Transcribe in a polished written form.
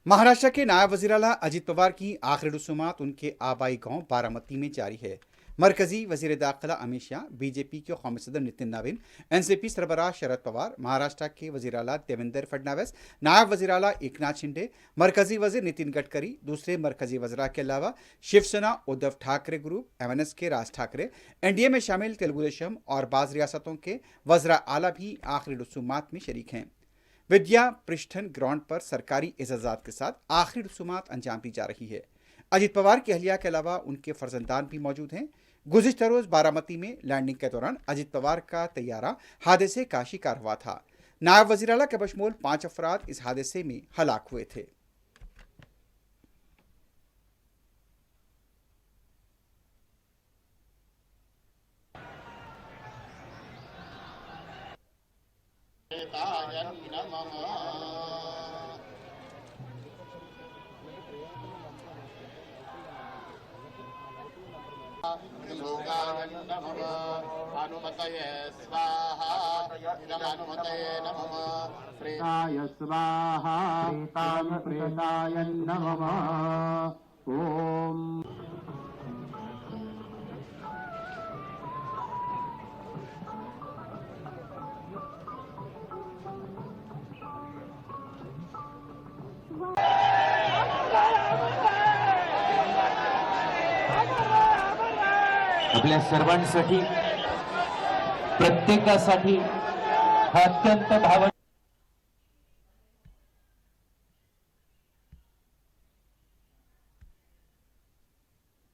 महाराष्ट्र के नायब वज़ीर-ए-आला अजित पवार की आखिरी रसूमात उनके आबाई गांव बारामती में जारी है। मरकजी वज़ीर दाखिला अमित शाह, बीजेपी के कौमी सदर नितिन नवीन, एनसीपी सरबराह शरद पवार, महाराष्ट्र के वज़ीर-ए-आला देवेंद्र फडणवीस, नायब वज़ीर-ए-आला एकनाथ शिंदे, मरकजी वज़ीर नितिन गडकरी, दूसरे मरकजी वज़रा के अलावा शिवसेना उद्धव ठाकरे ग्रुप, एमएनएस के राज ठाकरे, एनडीए में शामिल तेलुगु देशम और बाज़ रियासतों के वज़रा आला भी आखिरी रसूमात में शरीक हैं। विद्या पृष्ठन ग्राउंड पर सरकारी एजाजात के साथ आखिरी रसूमात अंजाम दी जा रही है। अजित पवार की अहलिया के अलावा उनके फर्जंदान भी मौजूद हैं। गुज़िश्ता रोज बारामती में लैंडिंग के दौरान अजित पवार का तैयारा हादसे का शिकार हुआ था। नायब वज़ीर-ए-आला के बशमूल 5 अफराद इस हादसे में हलाक हुए थे। हनुमतये स्वाहा इदमनुमतये नमः प्रेताय स्वाहा प्रेताय नमः ओम। आपल्या सर्वांसाठी प्रत्येकासाठी हा अत्यंत भावनिक